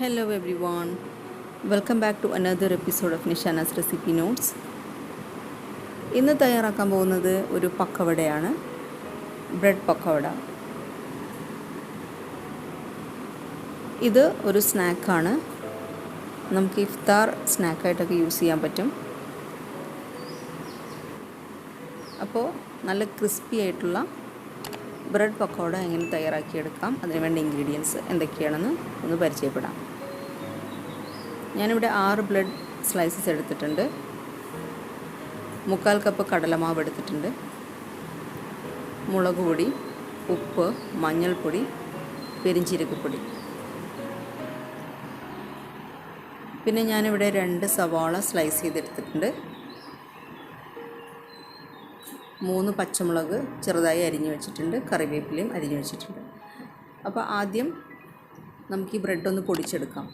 Hello everyone, welcome back to another episode of NISHANA'S recipe notes. ഇന്ന് തയ്യാറാക്കാൻ പോകുന്നത് ഒരു പക്കവടയാണ്, ബ്രെഡ് പക്കവട. ഇത് ഒരു സ്നാക്കാണ്, നമുക്ക് ഇഫ്താർ സ്നാക്കായിട്ടൊക്കെ യൂസ് ചെയ്യാൻ പറ്റും. അപ്പോൾ നല്ല ക്രിസ്പി ആയിട്ടുള്ള ബ്രെഡ് പക്കോട എങ്ങനെ തയ്യാറാക്കിയെടുക്കാം, അതിന് വേണ്ട ഇൻഗ്രീഡിയൻസ് എന്തൊക്കെയാണെന്ന് ഒന്ന് പരിചയപ്പെടാം. ഞാനിവിടെ 6 ബ്രെഡ് സ്ലൈസസ് എടുത്തിട്ടുണ്ട്, 3/4 കപ്പ് കടലമാവ് എടുത്തിട്ടുണ്ട്, മുളക് പൊടി, ഉപ്പ്, മഞ്ഞൾപ്പൊടി, പെരിഞ്ചീരകപ്പൊടി. പിന്നെ ഞാനിവിടെ 2 സവാള സ്ലൈസ് ചെയ്തെടുത്തിട്ടുണ്ട്, 3 പച്ചമുളക് ചെറുതായി അരിഞ്ഞു വെച്ചിട്ടുണ്ട്, കറിവേപ്പിലയും അരിഞ്ഞു വെച്ചിട്ടുണ്ട്. അപ്പോൾ ആദ്യം നമുക്ക് ഈ ബ്രെഡ് ഒന്ന് പൊടിച്ചെടുക്കാം.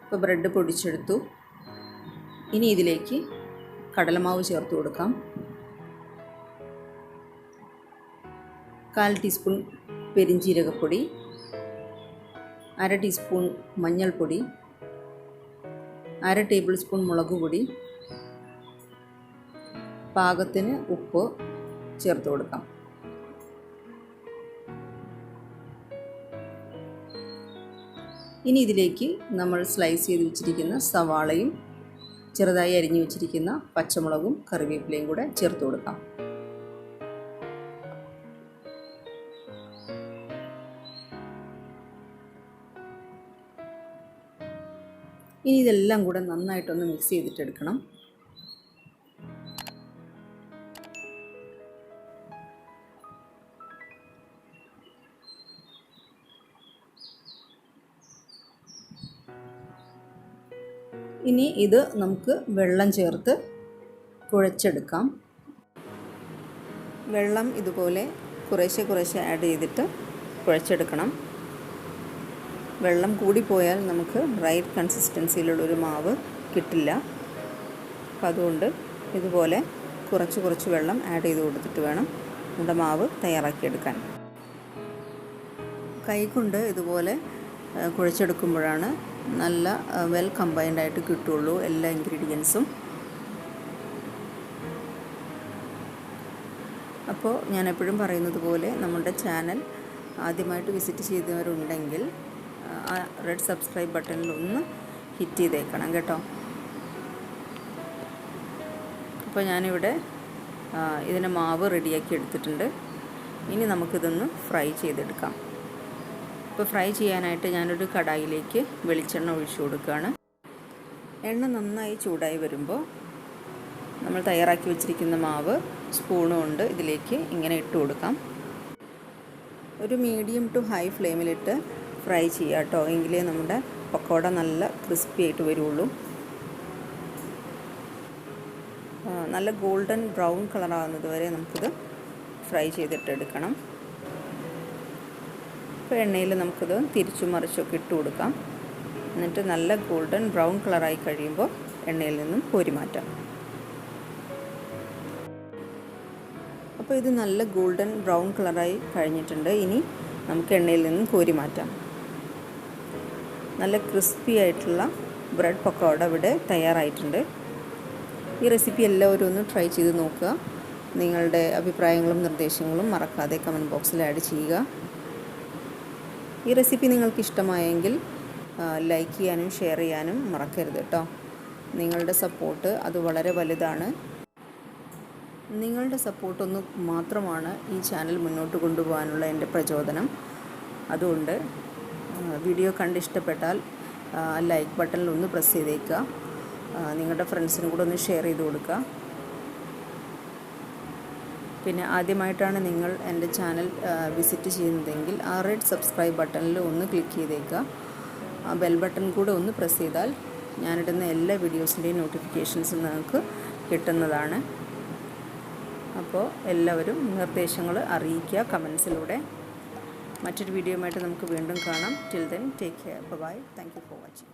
ഇപ്പോൾ ബ്രെഡ് പൊടിച്ചെടുത്തു. ഇനി ഇതിലേക്ക് കടലമാവ് ചേർത്ത് കൊടുക്കാം. 1/4 ടീസ്പൂൺ പെരിഞ്ചീരകപ്പൊടി, 1/2 ടീസ്പൂൺ മഞ്ഞൾപ്പൊടി, 1/2 ടേബിൾ സ്പൂൺ മുളക് പൊടി, പാകത്തിന് ഉപ്പ് ചേർത്ത് കൊടുക്കാം. ഇനി ഇതിലേക്ക് നമ്മൾ സ്ലൈസ് ചെയ്ത് വെച്ചിരിക്കുന്ന സവാളയും ചെറുതായി അരിഞ്ഞു വെച്ചിരിക്കുന്ന പച്ചമുളകും കറിവേപ്പിലയും കൂടെ ചേർത്ത് കൊടുക്കാം. ഇനി ഇതെല്ലാം കൂടെ നന്നായിട്ടൊന്ന് മിക്സ് ചെയ്തിട്ടെടുക്കണം. ഇനി ഇത് നമുക്ക് വെള്ളം ചേർത്ത് കുഴച്ചെടുക്കാം. വെള്ളം ഇതുപോലെ കുറേശ്ശെ ആഡ് ചെയ്തിട്ട് കുഴച്ചെടുക്കണം. വെള്ളം കൂടിപ്പോയാൽ നമുക്ക് റൈറ്റ് കൺസിസ്റ്റൻസിയിലുള്ളൊരു മാവ് കിട്ടില്ല. അപ്പോൾ അതുകൊണ്ട് ഇതുപോലെ കുറച്ച് വെള്ളം ആഡ് ചെയ്ത് കൊടുത്തിട്ട് വേണം നമ്മുടെ മാവ് തയ്യാറാക്കിയെടുക്കാൻ. കൈകൊണ്ട് ഇതുപോലെ കുഴച്ചെടുക്കുമ്പോഴാണ് നല്ല വെൽ കമ്പൈൻഡ് ആയിട്ട് കിട്ടുള്ളൂ എല്ലാ ഇൻഗ്രീഡിയൻസും. അപ്പോൾ ഞാൻ എപ്പോഴും പറയുന്നത് പോലെ നമ്മുടെ ചാനൽ ആദ്യമായിട്ട് വിസിറ്റ് ചെയ്തവരുണ്ടെങ്കിൽ ആ റെഡ് സബ്സ്ക്രൈബ് ബട്ടണിൽ ഒന്ന് ഹിറ്റ് ചെയ്തേക്കണം കേട്ടോ. അപ്പോൾ ഞാനിവിടെ ഇതിന് മാവ് റെഡിയാക്കി എടുത്തിട്ടുണ്ട്. ഇനി നമുക്കിതൊന്ന് ഫ്രൈ ചെയ്തെടുക്കാം. ഇപ്പോൾ ഫ്രൈ ചെയ്യാനായിട്ട് ഞാനൊരു കടായിലേക്ക് വെളിച്ചെണ്ണ ഒഴിച്ചു കൊടുക്കുകയാണ്. എണ്ണ നന്നായി ചൂടായി വരുമ്പോൾ നമ്മൾ തയ്യാറാക്കി വെച്ചിരിക്കുന്ന മാവ് സ്പൂണ് കൊണ്ട് ഇതിലേക്ക് ഇങ്ങനെ ഇട്ട് കൊടുക്കാം. ഒരു മീഡിയം ടു ഹൈ ഫ്ലെയിമിലിട്ട് ഫ്രൈ ചെയ്യുക കേട്ടോ, എങ്കിലേ നമ്മുടെ പക്കോട നല്ല ക്രിസ്പി ആയിട്ട് വരുള്ളൂ. നല്ല ഗോൾഡൻ ബ്രൗൺ കളറാകുന്നത് വരെ നമുക്കിത് ഫ്രൈ ചെയ്തിട്ടെടുക്കണം. ഇപ്പോൾ എണ്ണയിൽ നമുക്കിത് തിരിച്ചും മറിച്ചൊക്കെ ഇട്ട് കൊടുക്കാം. എന്നിട്ട് നല്ല ഗോൾഡൻ ബ്രൗൺ കളറായി കഴിയുമ്പോൾ എണ്ണയിൽ നിന്നും കോരി മാറ്റാം. അപ്പോൾ ഇത് നല്ല ഗോൾഡൻ ബ്രൗൺ കളറായി കഴിഞ്ഞിട്ടുണ്ട്. ഇനി നമുക്ക് എണ്ണയിൽ നിന്നും കോരി മാറ്റാം. നല്ല ക്രിസ്പി ആയിട്ടുള്ള ബ്രെഡ് പക്കോട ഇവിടെ തയ്യാറായിട്ടുണ്ട്. ഈ റെസിപ്പി എല്ലാവരും ഒന്ന് ട്രൈ ചെയ്ത് നോക്കുക. നിങ്ങളുടെ അഭിപ്രായങ്ങളും നിർദ്ദേശങ്ങളും മറക്കാതെ കമൻറ്റ് ബോക്സിൽ ആഡ് ചെയ്യുക. ഈ റെസിപ്പി നിങ്ങൾക്ക് ഇഷ്ടമായെങ്കിൽ ലൈക്ക് ചെയ്യാനും ഷെയർ ചെയ്യാനും മറക്കരുത് കേട്ടോ. നിങ്ങളുടെ സപ്പോർട്ട് അത് വളരെ വലുതാണ്. നിങ്ങളുടെ സപ്പോർട്ടൊന്ന് മാത്രമാണ് ഈ ചാനൽ മുന്നോട്ട് കൊണ്ടുപോകാനുള്ള എൻ്റെ പ്രചോദനം. അതുകൊണ്ട് വീഡിയോ കണ്ടിഷ്ടപ്പെട്ടാൽ ലൈക്ക് ബട്ടണിൽ ഒന്ന് പ്രസ് ചെയ്തേക്കുക. നിങ്ങളുടെ ഫ്രണ്ട്സിനും കൂടെ ഒന്ന് ഷെയർ ചെയ്ത് കൊടുക്കുക. പിന്നെ ആദ്യമായിട്ടാണ് നിങ്ങൾ എൻ്റെ ചാനൽ വിസിറ്റ് ചെയ്യുന്നതെങ്കിൽ ആ റെഡ് സബ്സ്ക്രൈബ് ബട്ടണിൽ ഒന്ന് ക്ലിക്ക് ചെയ്തേക്കുക. ആ ബെൽ ബട്ടൺ കൂടെ ഒന്ന് പ്രസ് ചെയ്താൽ ഞാനിടുന്ന എല്ലാ വീഡിയോസിൻ്റെയും നോട്ടിഫിക്കേഷൻസ് നിങ്ങൾക്ക് കിട്ടുന്നതാണ്. അപ്പോൾ എല്ലാവരും നിർദ്ദേശങ്ങൾ അറിയിക്കുക കമൻസിലൂടെ. മറ്റൊരു വീഡിയോയുമായിട്ട് നമുക്ക് വീണ്ടും കാണാം. Till then take care. Bye. Thank you for watching.